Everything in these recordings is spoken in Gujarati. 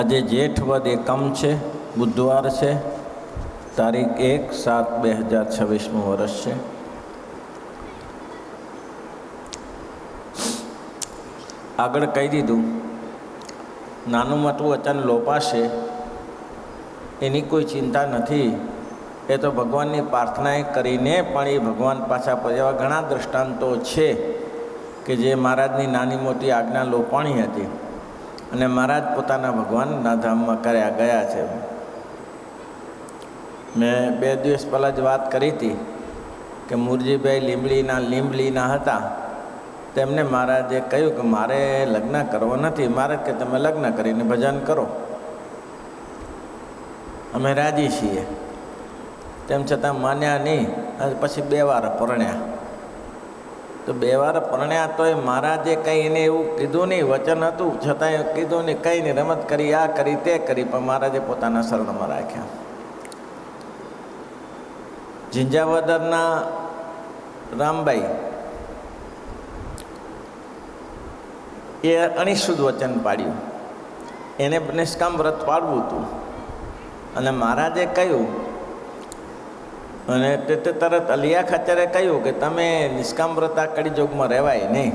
આજે જેઠ વદ એકમ છે, બુધવાર છે, તારીખ 1/7/2026 વર્ષ છે. આગળ કહી દીધું, નાનું મોટું વચન લોપાશે એની કોઈ ચિંતા નથી. એ તો ભગવાનની પ્રાર્થનાએ કરીને પણ એ ભગવાન પાછા એવા ઘણા દૃષ્ટાંતો છે કે જે મહારાજની નાની મોટી આજ્ઞા લોપાણી હતી અને મહારાજ પોતાના ભગવાનના ધામમાં કર્યા ગયા છે. મેં 2 દિવસ પહેલાં જ વાત કરી હતી કે મુરજીભાઈ લીંબલીના હતા. તેમને મહારાજે કહ્યું કે મારે લગ્ન કરવો નથી. મહારાજ કે તમે લગ્ન કરીને ભજન કરો, અમે રાજી છીએ. તેમ છતાં માન્યા નહીં. પછી 2 વાર પરણ્યા. તો 2 વાર પરણ્યા તો એ મહારાજે કંઈ એને એવું કીધું નહીં, વચન હતું છતાં કીધું નહીં, કંઈ નહીં, રમત કરી, આ કરી તે કરી, પણ મહારાજે પોતાના શરણમાં રાખ્યા. ઝીંઝાવદરના રામબાઈ એ અણિશુદ્ધ વચન પાડ્યું. એને નિષ્કામ વ્રત પાડવું હતું અને મહારાજે કહ્યું, અને તે તરત અલિયા ખાચરે કહ્યું કે તમે નિષ્કામ વ્રત આ કડી જોગમાં રહેવાય નહીં.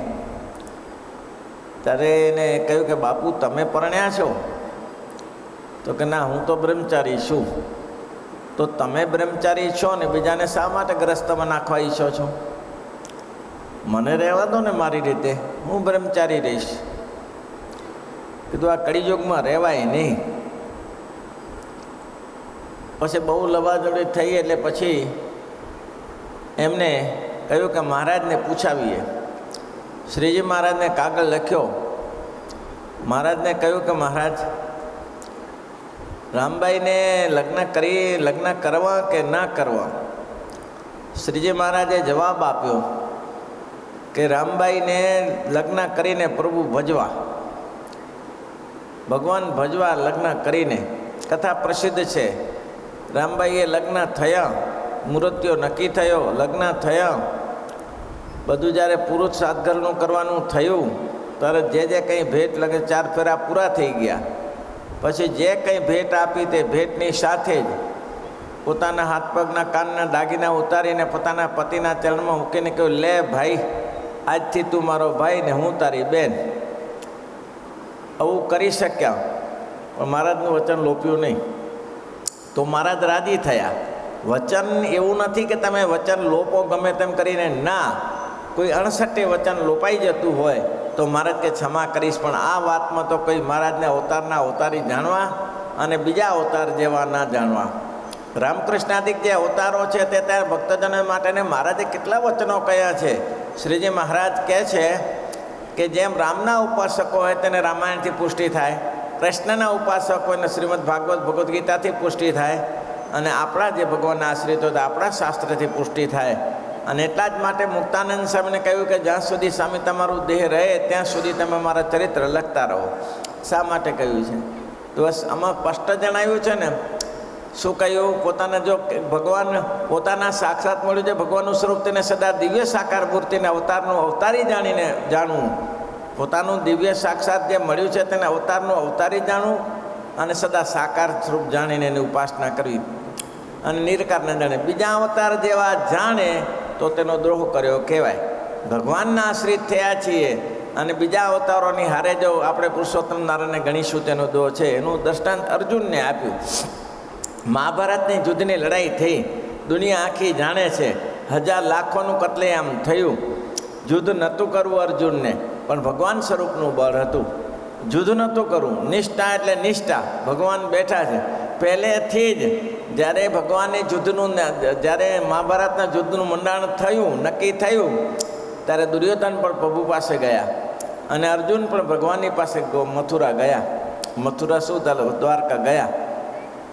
ત્યારે એને કહ્યું કે બાપુ તમે પરણ્યા છો? તો કે ના, હું તો બ્રહ્મચારી છું. તો તમે બ્રહ્મચારી છો ને બીજાને શા માટે ગ્રસ્તમાં નાખવા ઈચ્છો છો? મને રહેવા દો ને મારી રીતે, હું બ્રહ્મચારી રહીશ. કીધું આ કળીયુગમાં રહેવાય નહીં. પછી બહુ લવાજડી થઈ એટલે પછી એમને કહ્યું કે મહારાજને પૂછાવીએ. શ્રીજી મહારાજને કાગળ લખ્યો. મહારાજને કહ્યું કે મહારાજ, રામબાઈને લગ્ન કરવા કે ના કરવા? શ્રીજી મહારાજે જવાબ આપ્યો કે રામબાઈને લગ્ન કરીને પ્રભુ ભજવા, ભગવાન ભજવા લગ્ન કરીને. કથા પ્રસિદ્ધ છે. રામબાઈએ લગ્ન થયા, મુહૂર્ત્યો નક્કી થયો, લગ્ન થયા, બધું જ્યારે પુરુષ સાતઘરનું કરવાનું થયું ત્યારે જે કંઈ ભેટ લગે 4 ફેરા પૂરા થઈ ગયા. પછી જે કંઈ ભેટ આપી તે ભેટની સાથે જ પોતાના હાથ પગના કાનના દાગીના ઉતારીને પોતાના પતિના ચરણમાં મૂકીને કહ્યું, લે ભાઈ, આજથી તું મારો ભાઈ ને હું તારી બેન. આવું કરી શક્યા, પણ મહારાજનું વચન લોપ્યું નહીં. તો મહારાજ રાજી થયા. વચન એવું નથી કે તમે વચન લોપો ગમે તેમ કરીને, ના. કોઈ 68 વચન લોપાઈ જતું હોય તો મહારાજ કે ક્ષમા કરીશ, પણ આ વાતમાં તો કોઈ મહારાજને અવતારના અવતારી જાણવા અને બીજા અવતાર જેવા ના જાણવા. રામકૃષ્ણાદિક જે અવતારો છે તે ત્યારે ભક્તજનો માટેને મહારાજે કેટલા વચનો કહ્યા છે. શ્રીજી મહારાજ કહે છે કે જેમ રામના ઉપાસકો હોય તેને રામાયણથી પુષ્ટિ થાય, કૃષ્ણના ઉપાસકો હોય શ્રીમદ ભાગવત ભગવદ્ ગીતાથી પુષ્ટિ થાય, અને આપણા જે ભગવાનના આશ્રિત હોય તો આપણા શાસ્ત્રથી પુષ્ટિ થાય. અને એટલા જ માટે મુક્તાનંદ સ્વામીને કહ્યું કે જ્યાં સુધી સ્વામી તમારું દેહ રહે ત્યાં સુધી તમે મારા ચરિત્ર લખતા રહો. શા માટે કહ્યું છે? તો બસ આમાં સ્પષ્ટ જણાવ્યું છે ને. શું કહ્યું? પોતાને જો ભગવાન પોતાના સાક્ષાત મળ્યું છે, ભગવાનનું સ્વરૂપ તેને સદા દિવ્ય સાકાર મૂર્તિને અવતારનું અવતારી જાણીને જાણવું. પોતાનું દિવ્ય સાક્ષાત જે મળ્યું છે તેને અવતારનું અવતારી જાણવું અને સદા સાકાર સ્વરૂપ જાણીને એની ઉપાસના કરવી અને નિર્કારને જાણે. બીજા અવતાર જેવા જાણે તો તેનો દ્રોહ કર્યો કહેવાય. ભગવાનના આશ્રિત થયા છીએ અને બીજા અવતારોની હારે જો આપણે પુરુષોત્તમ નારાયણને ગણીશું તેનો દ્રોહ છે. એનું દ્રષ્ટાંત અર્જુનને આપ્યું. મહાભારતની યુદ્ધની લડાઈ થઈ, દુનિયા આખી જાણે છે. 1000 લાખોનું કતલેઆમ થયું. યુદ્ધ નહોતું કરવું અર્જુનને, પણ ભગવાન સ્વરૂપનું બળ હતું. યુદ્ધ નહોતું કરવું. નિષ્ઠા એટલે નિષ્ઠા. ભગવાન બેઠા છે પહેલેથી જ. જ્યારે ભગવાનની યુદ્ધનું, જ્યારે મહાભારતના યુદ્ધનું મંડાણ થયું, નક્કી થયું, ત્યારે દુર્યોધન પણ પ્રભુ પાસે ગયા અને અર્જુન પણ ભગવાનની પાસે મથુરા ગયા. મથુરા શું ચાલો દ્વારકા ગયા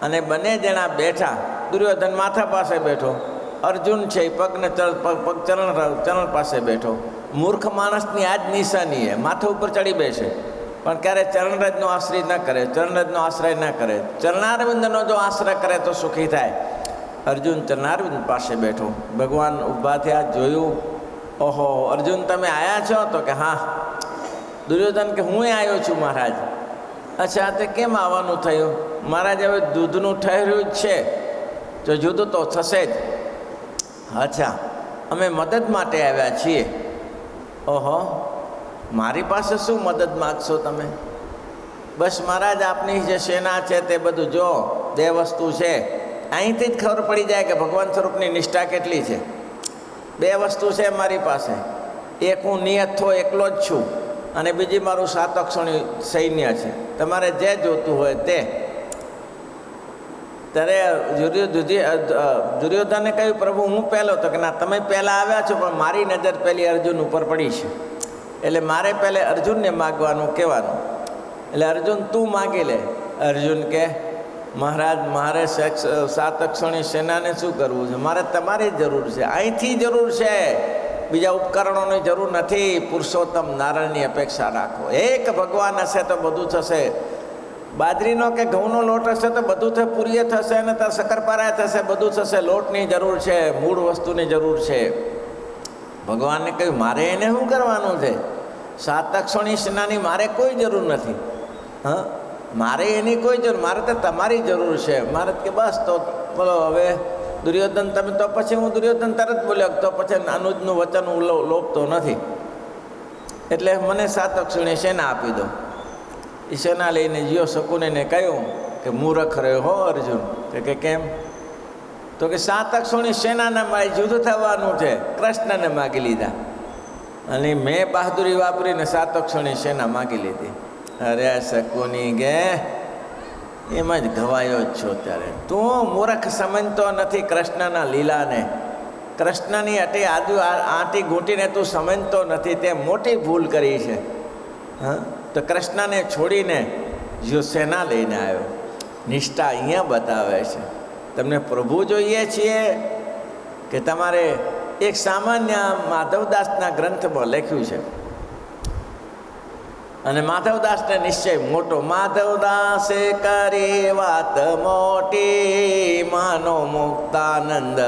અને બંને જણા બેઠા. દુર્યોધન માથા પાસે બેઠો, અર્જુન છે એ પગને ચરણ પાસે બેઠો. મૂર્ખ માણસની આ જ નિશાની એ માથા ઉપર ચડી બેસે, પણ ક્યારે ચરણરજનો આશ્રય ન કરે, ચરણરજનો આશ્રય ન કરે. ચરણારવિંદનો જો આશ્રય કરે તો સુખી થાય. અર્જુન ચરણારવિંદ પાસે બેઠો. ભગવાન ઊભા થયા, જોયું, ઓહો અર્જુન તમે આવ્યા છો? તો કે હા. દુર્યોધન કે હું આવ્યો છું મહારાજ. અચ્છા, તે કેમ આવવાનું થયું? મહારાજ, હવે દૂધનું ઠહેર્યું જ છે, તો જુદું તો થશે જ. અચ્છા, અમે મદદ માટે આવ્યા છીએ. ઓહો, મારી પાસે શું મદદ માગશો તમે? બસ મહારાજ, આપની જે સેના છે તે બધું જો, 2 વસ્તુ છે. અહીંથી જ ખબર પડી જાય કે ભગવાન સ્વરૂપની નિષ્ઠા કેટલી છે. 2 વસ્તુ છે મારી પાસે. એક હું નિયત થો એકલો જ છું, અને બીજી મારું 7 અક્ષોણી સૈન્ય છે. તમારે જે જોતું હોય તે. ત્યારે દુર્યોધને કહ્યું, પ્રભુ હું પહેલો. તો કે ના, તમે પહેલાં આવ્યા છો, પણ મારી નજર પહેલી અર્જુન ઉપર પડી છે, એટલે મારે પહેલે અર્જુનને માગવાનું કહેવાનું. એટલે અર્જુન તું માગી લે. અર્જુન કે મહારાજ, મારે 7 અક્ષોણી સેનાને શું કરવું છે? મારે તમારી જરૂર છે, અહીંથી જરૂર છે, બીજા ઉપકરણોની જરૂર નથી. પુરુષોત્તમ નારાયણની અપેક્ષા રાખો. એક ભગવાન હશે તો બધું થશે. બાજરીનો કે ઘઉંનો લોટ હશે તો બધું થશે, પૂરીએ થશે, અને તાર શક્કરપારા થશે, બધું થશે. લોટની જરૂર છે, મૂળ વસ્તુની જરૂર છે. ભગવાનને કહ્યું, મારે એને શું કરવાનું છે? 7 અક્ષોણી સેનાની મારે કોઈ જરૂર નથી. હા, મારે એની કોઈ જરૂર, મારે તો તમારી જરૂર છે. મારે કે બસ, તો બોલો હવે દુર્યોધન તમે, તો પછી હું દુર્યોધન તરત બોલ્યો, તો પછી અનુજનું વચન હું લોપતો નથી, એટલે મને 7 અક્ષોણી સેના આપી દો. એ સેના લઈને જીઓ શકુનીને કહ્યું કે મૂર્ખ રહ્યો હો અર્જુન. કે કેમ? તો કે 7 અક્ષોણી સેનાના મારે જુદું થવાનું છે. કૃષ્ણને માગી લીધા, અને મેં બહાદુરી વાપરીને 7 અક્ષોણી સેના માગી લીધી. અરે શકુની ગે, એમાં જ ઘવાયો જ છો. ત્યારે તું મૂર્ખ સમજતો નથી કૃષ્ણના લીલાને. કૃષ્ણની આંટી ઘૂંટીને તું સમજતો નથી, તે મોટી ભૂલ કરી છે. હા, તો કૃષ્ણને છોડીને જો સેના લઈને આવ્યો. નિષ્ઠા અહીંયા બતાવે છે. તમને પ્રભુ જોઈએ છીએ કે તમારે એક સામાન્ય માધવદાસના ગ્રંથમાં લખ્યું છે, અને માધવદાસને નિશ્ચય મોટો. માધવદાસે કરી વાત મોટી, માનો મુક્તાનંદ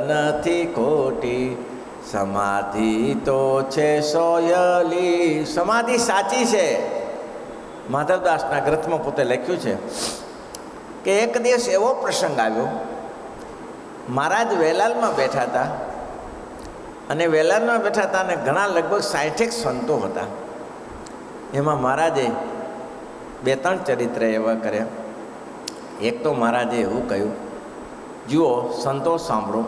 નથી ખોટી. સમાધિ તો છે સોયલી, સમાધિ સાચી છે. માધવદાસના ગ્રંથમાં પોતે લખ્યું છે કે એક દિવસ એવો પ્રસંગ આવ્યો. મહારાજ વેલાલમાં બેઠા હતા, અને વેલાલમાં બેઠા હતા, અને ઘણા લગભગ 60 સંતો હતા. એમાં મહારાજે 2-3 ચરિત્ર એવા કર્યા. એક તો મહારાજે એવું કહ્યું, જુઓ સંતો સાંભળો,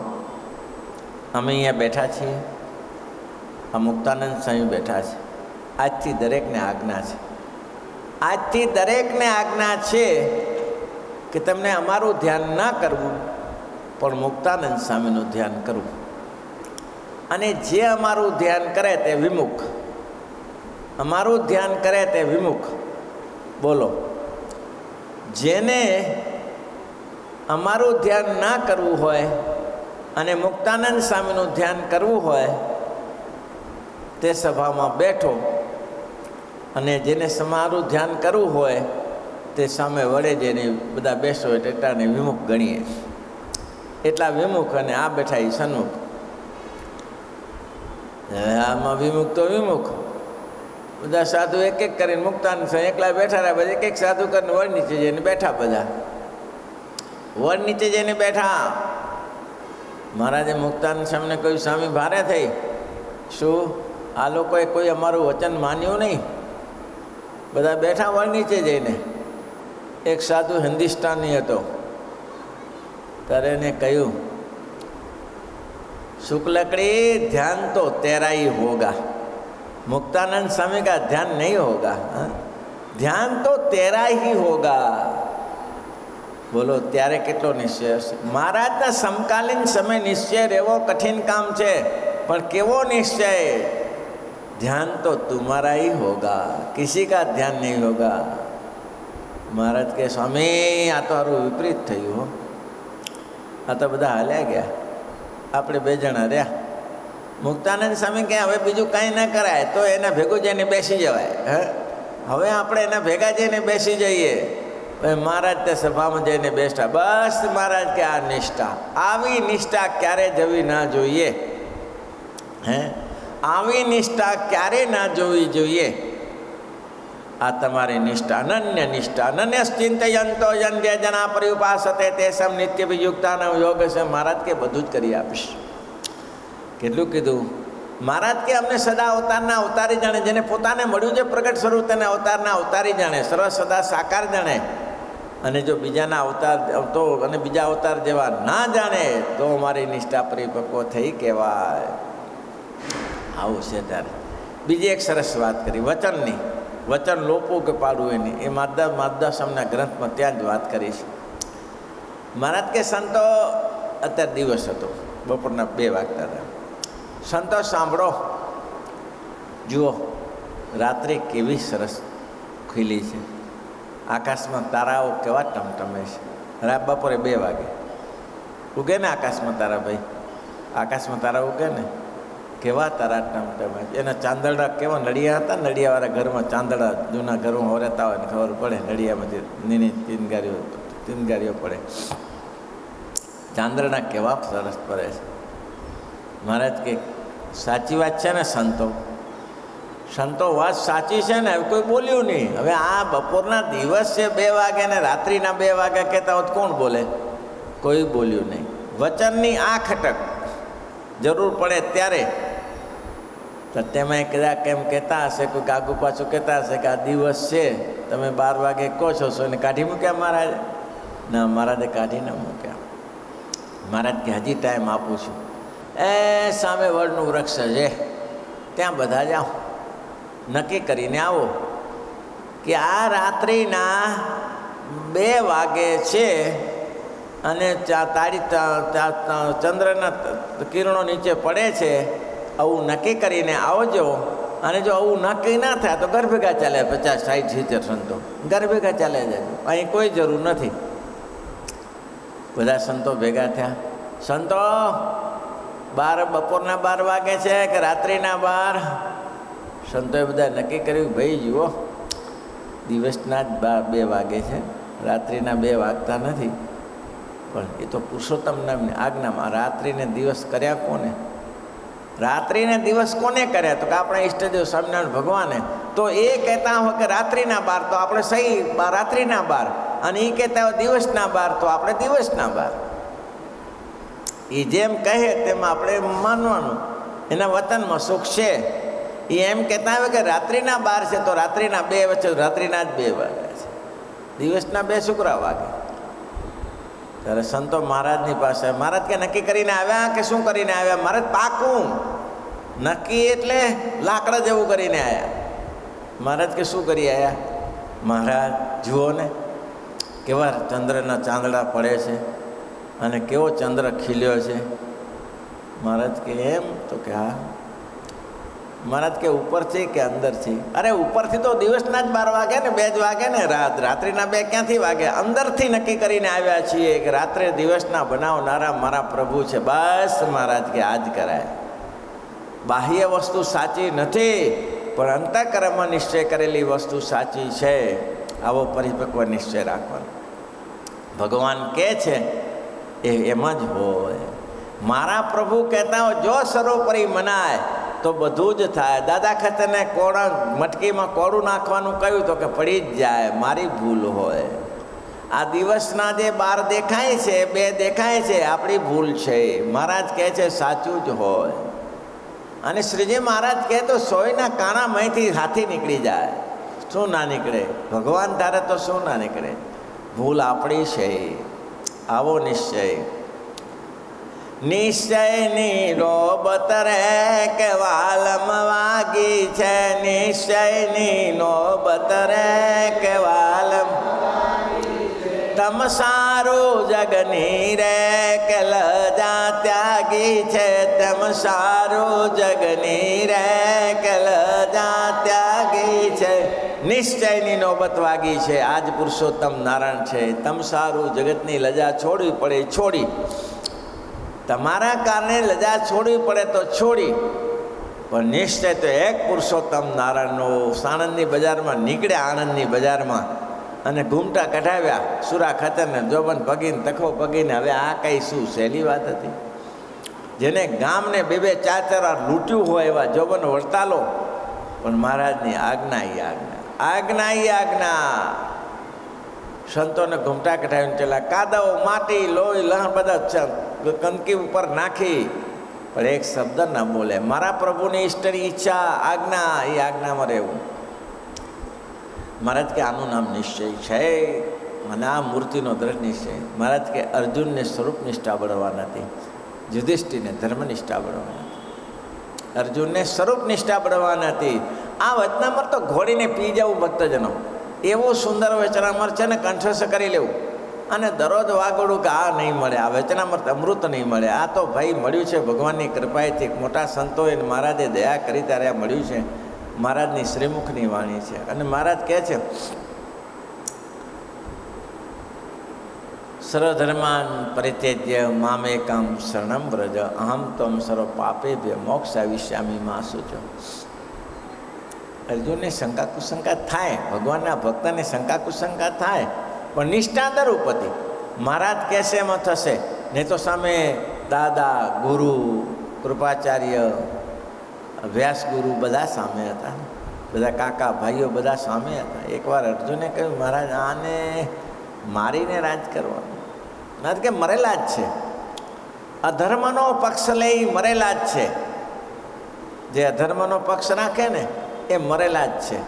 અમે અહીંયા બેઠા છીએ, આ મુક્તાનંદ સ્વામી બેઠા છે. આજથી દરેકને આજ્ઞા છે, આજથી દરેકને આજ્ઞા છે કે તમને અમારું ધ્યાન ના કરવું, પણ મુક્તાનંદ સ્વામીનું ધ્યાન કરવું. અને જે અમારું ધ્યાન કરે તે વિમુખ, અમારું ધ્યાન કરે તે વિમુખ. બોલો, જેને અમારું ધ્યાન ના કરવું હોય અને મુક્તાનંદ સ્વામીનું ધ્યાન કરવું હોય, તે સભામાં બેઠો, અને જેને અમારું ધ્યાન કરવું હોય તે સામે વડે જેને બધા બેસો એટલાને વિમુખ ગણીએ. એટલા વિમુખ, અને આ બેઠા એ સન્મુખ. આમાં વિમુખ તો વિમુખ. બધા સાધુ એક એક કરીને મુક્તાનંદ સ્વામી એકલા બેઠા રહ્યા. બધા એક સાધુ કરીને વડ નીચે જઈને બેઠા. બધા વડ નીચે જઈને બેઠા. મહારાજે મુક્તાનંદ સ્વામીને કહ્યું, સ્વામી ભારે થઈ, શું આ લોકોએ કોઈ અમારું વચન માન્યું નહીં? બધા બેઠા વડ નીચે જઈને. એક સાધુ હિન્દુસ્તાની હતો, ત્યારે એને કહ્યું, शुक्लकड़ी ध्यान तो तेरा ही होगा, मुक्तानंद स्वामी का ध्यान नहीं होगा, ध्यान तो तेरा ही होगा. बोलो ત્યારે કેટલો નિશ્ચય હશે. મહારાજના સમકાલીન સમય નિશ્ચય રહેવો કઠિન કામ છે, પણ કેવો નિશ્ચય, ध्यान तो तुम्हारा ही होगा, किसी का ध्यान नहीं होगा. મહારાજ કે સ્વામી આ તો સારું વિપરીત થયું હો, આ તો બધા હાલ્યા ગયા, આપણે 2 જણા રહ્યા. મુક્તાનંદ સ્વામી કે હવે બીજું કાંઈ ના કરાય, તો એના ભેગું જઈને બેસી જવાય. હવે આપણે એના ભેગા જઈને બેસી જઈએ. મહારાજ તે સભામાં જઈને બેસતા. બસ મહારાજ કે આ નિષ્ઠા, આવી નિષ્ઠા ક્યારે જવી ના જોઈએ. આવી નિષ્ઠા ક્યારે ના જોવી જોઈએ. આ તમારી નિષ્ઠા, અનન્ય નિષ્ઠા. અનન્ય ચિંતયંતો યન્ય જના પર્યુપાસતે તેસમ નિત્યવિયુક્તાનામ યોગ છે. મહારાજ કે બધું જ કરી આપીશ. કેટલું કીધું મહારાજ કે અમને સદા અવતારના અવતારી જાણે, જેને પોતાને મળ્યું છે પ્રગટ સ્વરૂપ તેને અવતારના અવતારી જાણે, સર્વ સદા સાકાર જાણે. અને જો બીજાના અવતાર તો અને બીજા અવતાર જેવા ના જાણે તો અમારી નિષ્ઠા પરિપક્વ થઈ કહેવાય. આવું છે. ત્યારે બીજી એક સરસ વાત કરી વચનની. વચન લોપવું કે પાડવું એની, એ માધદાસમના ગ્રંથમાં ત્યાં જ વાત કરી છે. મહારાજ કે સંતો, અત્યારે દિવસ હતો, બપોરના 2 વાગતા હતા. સંતો સાંભળો, જુઓ રાત્રિ કેવી સરસ ખીલી છે, આકાશમાં તારાઓ કેવા ટમટમે છે. બપોરે 2 વાગે ઉગે ને આકાશમાં તારા, ભાઈ આકાશમાં તારા ઉગે ને, કેવા તારા ટમટમે છે. એના ચાંદડા કેવા નડિયા હતા, નડિયાવાળા ઘરમાં ચાંદડા જૂના ઘરમાં રહેતા હોય ને ખબર પડે, નડિયામાંથી નીની તીનગારીઓ પડે, ચાંદડા કેવા સરસ પડે છે. મહારાજ કે સાચી વાત છે ને સંતો વાત સાચી છે ને, કોઈ બોલ્યું નહીં. હવે આ બપોરના દિવસ છે 2 વાગે ને રાત્રિના 2 વાગ્યા કહેતા હોત કોણ બોલે? કોઈ બોલ્યું નહીં. વચનની આ ખટક જરૂર પડે ત્યારે તો તેમાં કદાચ કેમ કહેતા હશે, કોઈ આગુ પાછું કહેતા હશે કે આ દિવસ છે તમે 12 વાગે કહો છો એને કાઢી મૂક્યા મહારાજે? ના, મહારાજે કાઢી ના મૂક્યા. મહારાજ કે હજી ટાઈમ આપું છું. એ સામે વડનું વૃક્ષ છે ત્યાં બધા જાઓ, નક્કી કરીને આવો કે આ રાત્રિના 2 વાગે છે અને ચંદ્રના કિરણો નીચે પડે છે. આવું નક્કી કરીને આવજો. અને જો આવું નક્કી ના થાય તો ઘર ભેગા ચાલે 50, 60, 70 સંતો ઘર ભેગા ચાલે જાય, અહીં કોઈ જરૂર નથી. બધા સંતો ભેગા થયા. સંતો બપોરના 12 વાગે છે કે રાત્રિના 12? સંતોએ બધા નક્કી કર્યું ભાઈ જુઓ દિવસના જ 2 વાગે છે, રાત્રિના 2 વાગતા નથી. પણ એ તો પુરુષોત્તમ નામની આજ્ઞામાં રાત્રિને દિવસ કર્યા કોને? રાત્રિને દિવસ કોને કર્યા? તો કે આપણા ઈષ્ટદેવ સ્વામિનારાયણ ભગવાને. તો એ કહેતા હોય કે રાત્રિના 12 તો આપણે સહી રાત્રિના 12, અને એ કહેતા હોય દિવસના 12 તો આપણે દિવસના 12. એ જેમ કહે તેમ આપણે માનવાનું, એના વતનમાં સુખ છે. એ એમ કહેતા હોય કે રાત્રિના 12 છે તો રાત્રિના 2 વચ્ચે રાત્રિના જ 2 વાગે છે, દિવસના 2 શુક્રા વાગે. ત્યારે સંતો મહારાજની પાસે, મહારાજ કે નક્કી કરીને આવ્યા કે શું કરીને આવ્યા? મહારાજ પાકું નક્કી એટલે લાકડા જેવું કરીને આવ્યા. મહારાજ કે શું કરી આવ્યા? મહારાજ જુઓ ને કેવા ચંદ્રના ચાંદડા પડે છે અને કેવો ચંદ્ર ખીલ્યો છે. મહારાજ કે એમ? તો કે હા. મહારાજ કે ઉપરથી કે અંદરથી? અરે ઉપરથી તો દિવસના જ 12 વાગે ને, 2 જ વાગે ને, રાત્રિના 2 ક્યાંથી વાગે? અંદરથી નક્કી કરીને આવ્યા છીએ કે રાત્રે દિવસના બનાવનારા મારા પ્રભુ છે. બસ મહારાજ કે આ જ કરાય. બાહ્ય વસ્તુ સાચી નથી, પણ અંતઃકરણમાં નિશ્ચય કરેલી વસ્તુ સાચી છે. આવો પરિપક્વ નિશ્ચય રાખવાનો. ભગવાન કહે છે એમ જ હોય. મારા પ્રભુ કહેતા હોય જો સર્વોપરી મનાય તો બધું જ થાય. દાદા ખતરને મટકીમાં કોળું નાખવાનું કહ્યું તો કે પડી જ જાય, મારી ભૂલ હોય. આ દિવસના જે 12 દેખાય છે, 2 દેખાય છે, આપણી ભૂલ છે. મહારાજ કહે છે સાચું જ હોય. અને શ્રીજી મહારાજ કહે તો 100ના કાણામાંથી હાથી નીકળી જાય, શું ના નીકળે? ભગવાન ધારે તો શું ના નીકળે? ભૂલ આપણી છે. આવો નિશ્ચય. નિશ્ચયની નોબત રે કે વાલમ વાગી છે, નિશ્ચયની નોબત રે કે વાલમ. તમ સારું જગની રે કે લજા ત્યાગી છે, તમ સારું જગની રે કે લજા ત્યાગી છે. નિશ્ચયની નોબત વાગી છે. આજ પુરુષોત્તમ નારાયણ છે. તમ સારું જગતની લજા છોડવી પડે છોડી, તમારા કારણે લજા છોડવી પડે તો છોડી, પણ નિશ્ચય તો એક પુરુષોત્તમ નારાયણનો. સાણંદની બજારમાં નીકળ્યા, આણંદની બજારમાં, અને ઘૂમટા કઢાવ્યા સુરા ખતરને, જોબન પગીને તખો પગીને. હવે આ કઈ શું સહેલી વાત હતી? જેને ગામને 2-2, 4-4 વાર લૂંટ્યું હોય એવા જોબન વળતાલો, પણ મહારાજની આજ્ઞા એ આજ્ઞા. આજ્ઞા ઈ આજ્ઞા. સંતોને ઘૂમટા કઢાવીને ચલા, કાદવ માટી લોહી લહણ બધા ગંદકી ઉપર નાખી, પણ એક શબ્દ ના બોલે. મારા પ્રભુની ઈષ્ટની ઈચ્છા આજ્ઞા, એ આજ્ઞામાં રહેવું. મહારાજ કે આનું નામ નિશ્ચય છે, અને આ મૂર્તિનો દ્રઢ નિશ્ચય. મહારાજ કે અર્જુનને સ્વરૂપ નિષ્ઠા બળવા નથી, યુધિષ્ઠિરને ધર્મનિષ્ઠા બળવા નથી. અર્જુનને સ્વરૂપ નિષ્ઠા બળવા નથી. આ વચનામૃત તો ઘોડીને પી જવું ભક્તજનો, એવું સુંદર વચનામૃત છે ને, કંઠસ્થ કરી લેવું. અને દરરોજ વાગોડું કે આ નહીં મળે, આ વચનામૃત અમૃત નહીં મળે. આ તો ભાઈ મળ્યું છે ભગવાનની કૃપાએથી, મોટા સંતોએ મહારાજે દયા કરી ત્યારે આ મળ્યું છે. મહારાજની શ્રીમુખની વાણી છે. અને મહારાજ કહે છે, સર્વધર્માન પરિત્યજ્ય મામેકમ શરણમ વ્રજ અહમ ત્વમ સર્વ પાપેભ્ય મોક્ષાવિષ્યામિ મા શુચો. અર્જુનને શંકા કુશંકા થાય, ભગવાનના ભક્તને શંકા કુશંકા થાય, પણ નિષ્ઠા દરૂપ હતી. મહારાજ કહેશે એમાં થશે, નહીં તો સામે દાદા, ગુરુ, કૃપાચાર્ય, વ્યાસગુરુ બધા સામે હતા, બધા કાકા ભાઈઓ બધા સામે હતા. એકવાર અર્જુને કહ્યું, મહારાજ આને મારીને રાજ કરવાનું. મહારાજ કે મરેલા જ છે, અધર્મનો પક્ષ લઈ મરેલા જ છે. જે અધર્મનો પક્ષ રાખે ને એ મરેલા જ છે.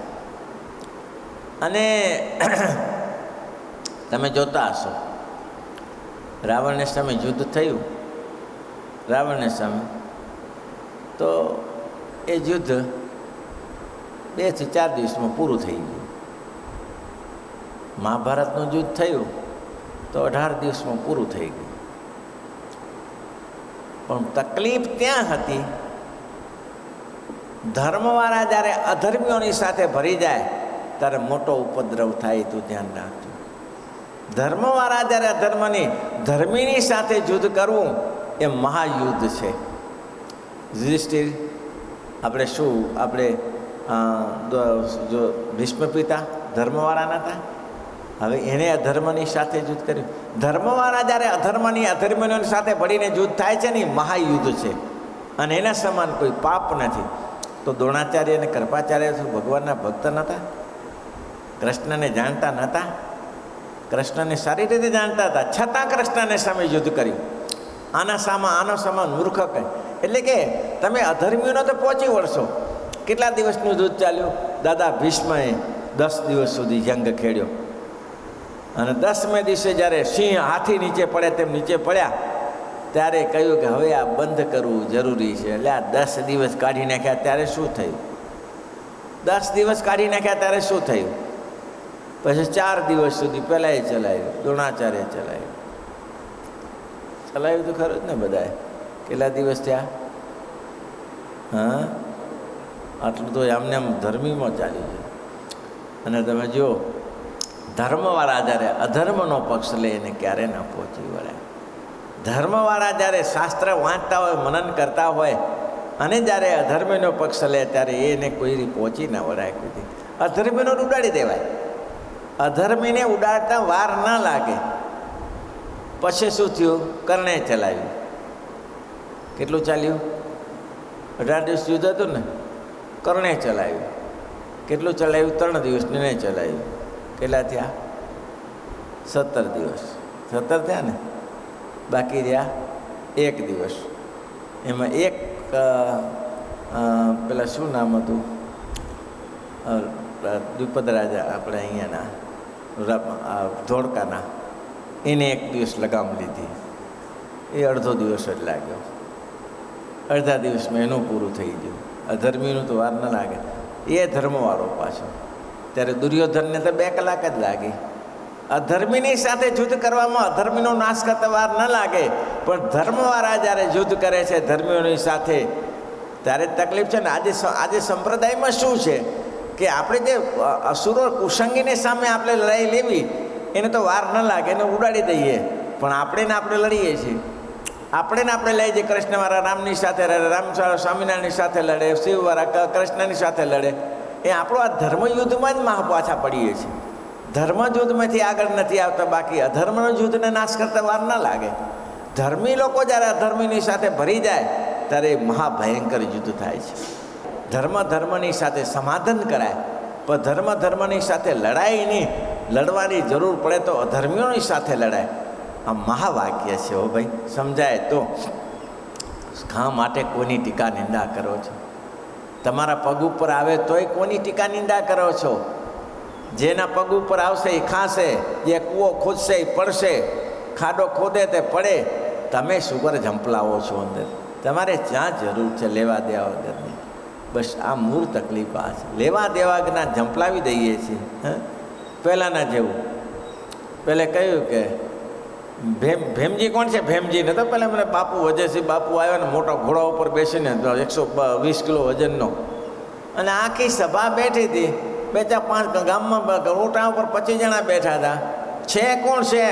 અને તમે જોતા હશો, રાવણને સામે યુદ્ધ થયું, રાવણને સામે, તો એ યુદ્ધ 2 થી 4 દિવસમાં પૂરું થઈ ગયું. મહાભારતનું યુદ્ધ થયું તો 18 દિવસમાં પૂરું થઈ ગયું. પણ તકલીફ ત્યાં હતી, ધર્મવાળા જ્યારે અધર્મીઓની સાથે ભરી જાય ત્યારે મોટો ઉપદ્રવ થાય. તું ધ્યાન રાખજો. ધર્મવાળા જ્યારે અધર્મની, ધર્મીની સાથે યુદ્ધ કરવું એ મહાયુદ્ધ છે. યુધિષ્ઠિર આપણે શું, આપણે જો ભીષ્મ પિતા ધર્મવાળા નહોતા, હવે એણે અધર્મની સાથે યુદ્ધ કર્યું. ધર્મવાળા જ્યારે અધર્મીની સાથે ભળીને યુદ્ધ થાય છે ને, એ મહાયુદ્ધ છે. અને એના સમાન કોઈ પાપ નથી. તો દ્રોણાચાર્ય અને કૃપાચાર્ય ભગવાનના ભક્ત નહોતા? કૃષ્ણને જાણતા નહોતા? કૃષ્ણને સારી રીતે જાણતા હતા, છતાં કૃષ્ણને સામે યુદ્ધ કર્યું. આનો સમાન મૂર્ખ કહે. એટલે કે તમે અધર્મીઓનો તો પહોંચી વળશો. કેટલા દિવસનું યુદ્ધ ચાલ્યું? દાદા ભીષ્મએ 10 દિવસ સુધી જંગ ખેડ્યો. અને 10મે દિવસે જ્યારે સિંહ હાથી નીચે પડે તેમ નીચે પડ્યા, ત્યારે કહ્યું કે હવે આ બંધ કરવું જરૂરી છે. એટલે આ 10 દિવસ કાઢી નાખ્યા ત્યારે શું થયું? 10 દિવસ કાઢી નાખ્યા ત્યારે શું થયું? પછી 4 દિવસ સુધી પહેલાં એ ચલાવ્યું, દ્રોણાચાર્ય ચલાવ્યું તો ખરું જ ને. બધાએ કેટલા દિવસ થયા? હા, આટલું તો આમને આમ ધર્મીમાં ચાલ્યું છે. અને તમે જુઓ, ધર્મવાળા જ્યારે અધર્મનો પક્ષ લે એને ક્યારે ના પહોંચી વળે. ધર્મવાળા જ્યારે શાસ્ત્ર વાંચતા હોય, મનન કરતા હોય, અને જ્યારે અધર્મીનો પક્ષ લે ત્યારે એને કોઈ પહોંચી ના વળાય. કોઈ અધર્મીનો ઉડાડી દેવાય. અધર્મીને ઉડાડતા વાર ના લાગે. પછી શું થયું? કર્ણે ચલાવ્યું. કેટલું ચાલ્યું? 18 દિવસ યુદ્ધ હતું ને, કર્ણે ચલાવ્યું. કેટલું ચલાવ્યું? 3 દિવસને નહીં ચલાવ્યું. કેટલા થયા? 17 દિવસ. 17 થયા ને, બાકી રહ્યા 1 દિવસ. એમાં એક પેલા શું નામ હતું, દ્રુપદ રાજા આપણે અહીંયાના ધોળકાના, એને 1 દિવસ લગામ લીધી. એ અડધો દિવસ જ લાગ્યો. અડધા દિવસમાં એનું પૂરું થઈ ગયું. અધર્મીનું તો વાર ન લાગે. એ ધર્મવાળો પાછો. ત્યારે દુર્યોધનને તો 2 કલાક જ લાગી. અધર્મીની સાથે યુદ્ધ કરવામાં અધર્મીનો નાશ કરતા વાર ન લાગે, પણ ધર્મવાળા જ્યારે યુદ્ધ કરે છે ધર્મીઓની સાથે, ત્યારે તકલીફ છે ને. આજે સંપ્રદાયમાં શું છે કે આપણે જે અસુરો કુસંગીની સામે આપણે લડાઈ લેવી, એને તો વાર ન લાગે, એને ઉડાડી દઈએ. પણ આપણે લડીએ છીએ. આપણે લઈએ છીએ. કૃષ્ણવાળા રામની સાથે લડે, રામ સ્વામિનારાયણની સાથે લડે, શિવવાળા કૃષ્ણની સાથે લડે. એ આપણો આ ધર્મયુદ્ધમાં જ પાછા પડીએ છીએ. ધર્મયુદ્ધમાંથી આગળ નથી આવતા. બાકી અધર્મનો યુદ્ધને નાશ કરતા વાર ન લાગે. ધર્મી લોકો જ્યારે અધર્મીની સાથે ભરી જાય ત્યારે મહાભયંકર યુદ્ધ થાય છે. ધર્મની સાથે સમાધાન કરાય પણ ધર્મની સાથે લડાઈ નહીં, લડવાની જરૂર પડે તો અધર્મીઓની સાથે લડાય. આ મહાવાક્ય છે. હો ભાઈ, સમજાય તો. શા માટે કોની ટીકા નિંદા કરો છો? તમારા પગ ઉપર આવે તોય કોની ટીકા નિંદા કરો છો? જેના પગ ઉપર આવશે એ ખાશે, જે કૂવો ખોદશે એ પડશે, ખાડો ખોદે તે પડે. તમે શું કરે ઝંપલાવો છો અંદર? તમારે જ્યાં જરૂર છે લેવા દેવા વગરની. બસ આ મૂળ તકલીફ આ છે. લેવા દેવા વગરના ઝંપલાવી દઈએ છીએ. પહેલાંના જેવું. પહેલે કહ્યું કે ભેમજી કોણ છે? ભેમજી ને તો પહેલાં મને બાપુ વજેસિંહ બાપુ આવ્યા ને મોટા ઘોડા ઉપર બેસીને 120 કિલો વજનનો, અને આખી સભા બેઠી હતી. 2-4-5 ગામમાં રોટા ઉપર 25 જણા બેઠા હતા. છે કોણ છે?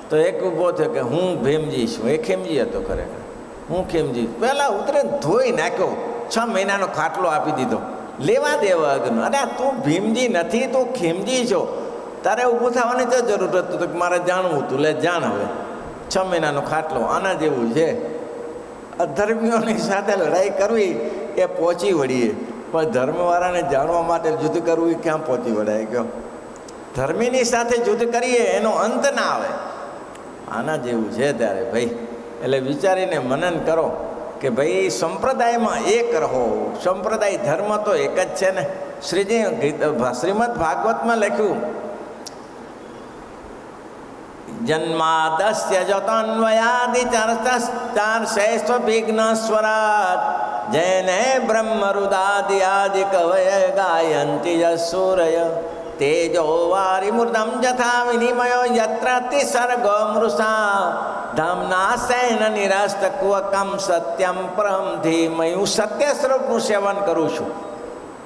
તો એક ઊભો થયો કે હું ભીમજી છું. એ ખેમજી હતો ખરેખર. હું ખેમજી. પહેલાં ઉતરે ધોઈ નાખ્યો, 6 મહિનાનો ખાટલો આપી દીધો, લેવા દેવા વગરનો. અરે તું ભીમજી નથી, તું ખેમજી છો. તારે ઊભું થવાની તો જરૂર હતું તો મારે જાણવું હતું, લે જાણ. હવે 6 મહિનાનો ખાટલો. આના જેવું છે. અધર્મીઓની સાથે લડાઈ કરવી એ પહોંચી વળીએ, પણ ધર્મવાળાને જાણવા માટે યુદ્ધ કરવું એ ક્યાં પહોંચી વળાય ગયો? ધર્મીની સાથે યુદ્ધ કરીએ એનો અંત ના આવે. આના જેવું છે ત્યારે ભાઈ. એટલે વિચારીને મનન કરો કે ભાઈ સંપ્રદાયમાં એક રહો. સંપ્રદાય ધર્મ તો એક જ છે ને. શ્રીમદ ભાગવતમાં લખ્યું, જન્માદસ્ય જતન્વયાદિ ચારશૈસ્વ વિઘ્ન સ્વરાટ જૈને બ્રહ્મરુદાદિ આદિ કવય ગાયંતિ યસૂરય તેજો વારિમૃદમ જથા વિનિમયો યત્ર તિસર્ગો મૃષા ધામના સૈન નિરાસ્તકવકમ સત્યમ પરમ ધીમયું. સત્ય સ્વરૂપનું સેવન કરું છું.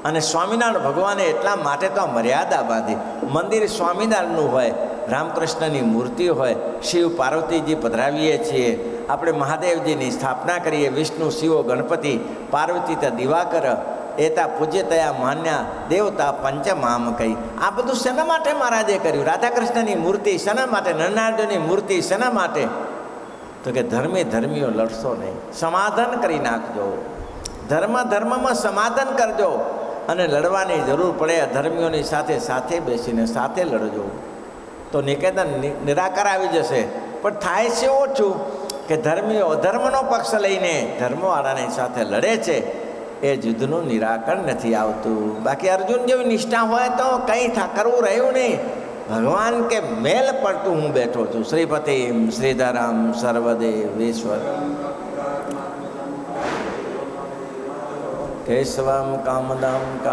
અને સ્વામિનારાયણ ભગવાને એટલા માટે તો મર્યાદા બાંધી. મંદિર સ્વામિનારાયણનું હોય, રામકૃષ્ણની મૂર્તિ હોય, શિવ પાર્વતીજી પધરાવીએ છીએ, આપણે મહાદેવજીની સ્થાપના કરીએ, વિષ્ણુ શિવો ગણપતિ પાર્વતી ત દિવાકર એતા પૂજ્યતયા માન્યા દેવતા પંચમામ કહી. આ બધું શેના માટે મહારાજે કર્યું? રાધાકૃષ્ણની મૂર્તિ શેના માટે? નરનારાયણની મૂર્તિ શેના માટે? તો કે ધર્મીઓ લડશો નહીં, સમાધાન કરી નાખજો. ધર્મમાં સમાધાન કરજો, અને લડવાની જરૂર પડે અધર્મીઓની સાથે સાથે બેસીને સાથે લડજો, તો નિકેતન નિરાકાર આવી જશે. પણ થાય છે ઓછું કે ધર્મીઓ અધર્મનો પક્ષ લઈને ધર્મવાળાની સાથે લડે છે, એ યુદ્ધનું નિરાકરણ નથી આવતું. બાકી અર્જુન જેવી નિષ્ઠા હોય તો કંઈ કરવું રહ્યું નહીં. ભગવાન કે મેલ પડતું હું બેઠો છું. શ્રીપતિ શ્રીધરમ સર્વદેવેશ્વર કેશવમ કામદમ